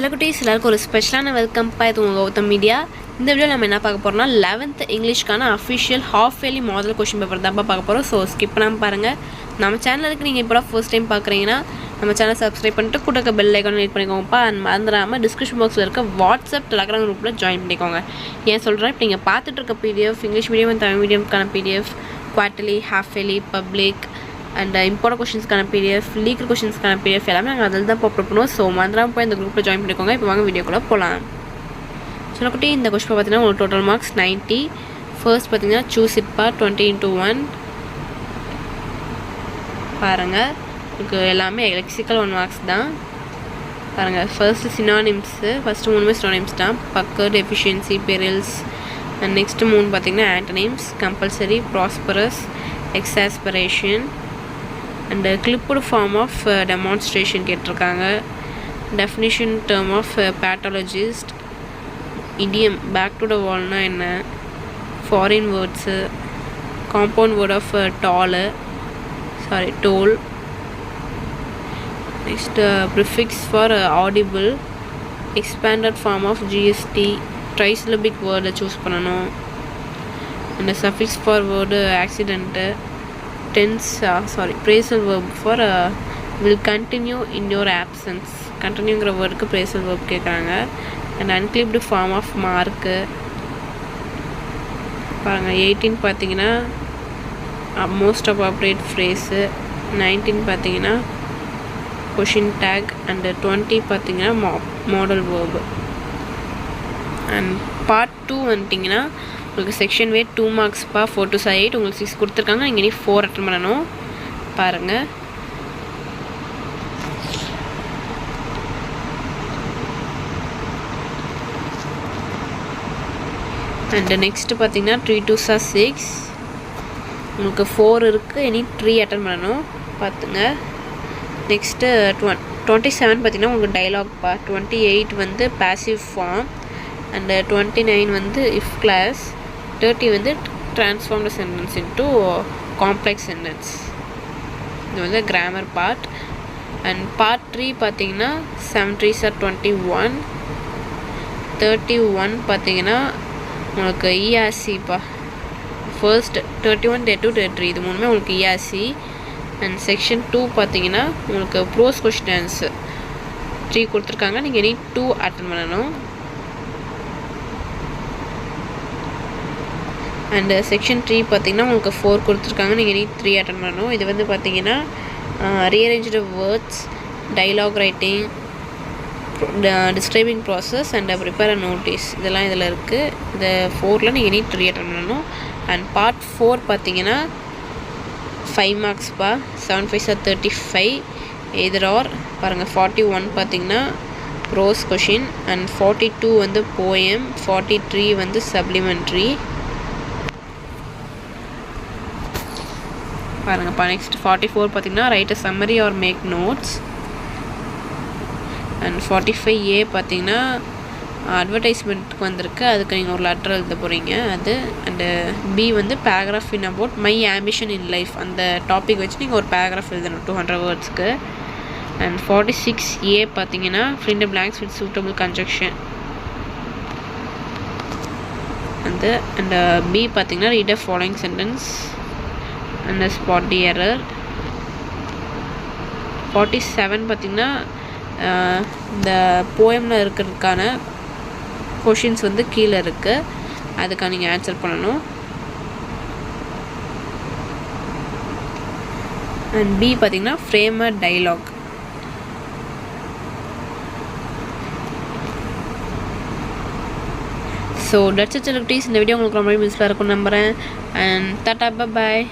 செல்லக்குட்டீஸ் எல்லாருக்கும் ஒரு ஸ்பெஷலான வெல்கம் இது உங்கள் கௌதம் மீடியா. இந்த வீடியோ நம்ம என்ன பார்க்க போகிறோம்னா 11th இங்கிலீஷ்க்கான official half yearly model question paper தான் பார்க்க போகிறோம். ஸோ ஸ்கிப் பண்ணாமல் பாருங்கள். நம்ம சேனலுக்கு நீங்கள் இப்போ ஃபர்ஸ்ட் டைம் பார்க்குறீங்கன்னா நம்ம சேனல் சப்ஸ்கிரைப் பண்ணிட்டு கூட்டக்க பெல் ஐக்கான் கிளிக் பண்ணிக்கோங்கப்பா. அண்ட் மறந்துடாமல் டிஸ்கிரிப்ஷன் பாக்ஸில் இருக்க வாட்ஸ்அப் டெலகிராம் குரூப்பில் ஜாயின் பண்ணிக்கோங்க. ஏன் சொல்கிறேன், இப்போ நீங்கள் பார்த்துட்டு இருக்க PDF English medium and Tamil மீடியம்க்கான PDF, quarterly, half yearly, public and important கொஷின்ஸ்க்கான பிடிஎஃப், லீகல் கொஷின்ஸ்க்கான பிடிஎஃப் எல்லாமே நாங்கள் அதில் தான் அப்லோட் பண்ணுவோம். ஸோ மறந்துடாமல் போய் இந்த குரூப்பில் ஜாயின் பண்ணிக்கோங்க. இப்போ வாங்க வீடியோக்குள்ளே போகலாம். சொல்லக்குட்டி இந்த கொஸ்டின் பார்த்தீங்கன்னா உங்களுக்கு டோட்டல் மார்க்ஸ் 90. ஃபர்ஸ்ட் பார்த்தீங்கன்னா சூஸ் இட்பா 20x1 பாருங்கள். உங்களுக்கு எல்லாமே லெக்சிக்கல் 1 மார்க்ஸ் தான். பாருங்கள், ஃபர்ஸ்ட்டு சினானிம்ஸு, ஃபஸ்ட்டு 3 சினானிம்ஸ் தான். Pucker, efficiency, perils. And next 3 பார்த்தீங்கன்னா antonyms, compulsory, prosperous, exasperation and clipped form of demonstration கேட்டிருக்காங்க. Definition term of pathologist, idiom back to the வால்னா என்ன, foreign words, compound word of toll. Next prefix for audible, expanded form of GST, trisyllabic வேர்டை choose பண்ணணும். And suffix for word accident, phrasal verb for will continue in your options, கண்டினியூங்கிற வேர்டுக்கு phrasal verb கேட்குறாங்க. And unclipped form of mark பாருங்கள். 18 பார்த்தீங்கன்னா most appropriate phrase, 19 பார்த்தீங்கன்னா question take and 20 பார்த்தீங்கன்னா model verb. And part 2 வந்துட்டிங்கன்னா உங்களுக்கு செக்ஷன் வே 2 மார்க்ஸ்ப்பா. 4 to 8 உங்களுக்கு 6 கொடுத்துருக்காங்க. நீங்கள் இனி 4 அட்டன் பண்ணணும். பாருங்கள், அண்டு நெக்ஸ்ட்டு பார்த்தீங்கன்னா 3 to 6 உங்களுக்கு 4 இருக்குது. இனி 3 அட்டன் பண்ணணும். பார்த்துங்க. நெக்ஸ்ட்டு 27 பார்த்தீங்கன்னா உங்களுக்கு டைலாக்ப்பா. 28 வந்து பேசிவ் ஃபார்ம் அண்டு 29 வந்து இஃப் கிளாஸ், 30 வந்து transformed sentence into complex sentence. இது வந்து கிராமர் பார்ட். அண்ட் பார்ட் 3 பார்த்தீங்கன்னா 7 3s are 21, 31 பார்த்தீங்கன்னா உங்களுக்கு இஆர்சிப்பா. ஃபர்ஸ்ட் 31, 32, 33 இது மூணுமே உங்களுக்கு இஆர்சி. அண்ட் செக்ஷன் 2 பார்த்தீங்கன்னா உங்களுக்கு ப்ரோஸ் கொஸ்டின் ஆன்சர் 3 கொடுத்துருக்காங்க. நீங்கள் இனி 2 அட்டன் பண்ணணும். அண்டு செக்ஷன் 3 பார்த்தீங்கன்னா உங்களுக்கு 4 கொடுத்துருக்காங்க. நீங்கள் இனி 3 அட்டன் பண்ணணும். இது வந்து பார்த்தீங்கன்னா rearranged words, dialogue writing, describing process and prepare a notice இதெல்லாம் இதில் இருக்குது. இந்த 4ல் நீங்கள் இனி 3 அட்டன் பண்ணணும். அண்ட் பார்ட் 4 பார்த்தீங்கன்னா 5 மார்க்ஸ்ப்பா. 7 5s are 35 எய்தர் ஆர். பாருங்கள், 41 பார்த்தீங்கன்னா ப்ரோஸ் கொஷின் அண்ட் 42 வந்து போயம், 43 வந்து சப்ளிமெண்ட்ரி. பாருங்கப்பா. நெக்ஸ்ட் 44 பார்த்தீங்கன்னா write a summary or make notes. And 45A பார்த்தீங்கன்னா அட்வர்டைஸ்மெண்ட்டுக்கு வந்திருக்கு, அதுக்கு நீங்கள் ஒரு லெட்டர் எழுத போகிறீங்க அது. அண்டு பி வந்து paragraph in about my ambition in life, அந்த டாபிக் வச்சு நீங்கள் ஒரு பேராகிராஃப் எழுதணும் 200 வேர்ட்ஸ்க்கு. அண்ட் 46A பார்த்தீங்கன்னா fill the blanks with suitable conjunction வந்து. அண்ட் பி பார்த்தீங்கன்னா read a following sentence and spot the error. 47 பார்த்தீங்கன்னா இந்த போயமில் இருக்கிறதுக்கான கொஷின்ஸ் வந்து கீழே இருக்குது, அதுக்காக நீங்கள் ஆன்சர் பண்ணணும். அண்ட் பி பார்த்தீங்கன்னா frame a dialogue. So that's it செல்லக்குட்டீஸ். இந்த வீடியோ உங்களுக்கு ரொம்ப யூஸ்ஃபுல்லாக இருக்கும்னு நம்புகிறேன். And tata, bye bye.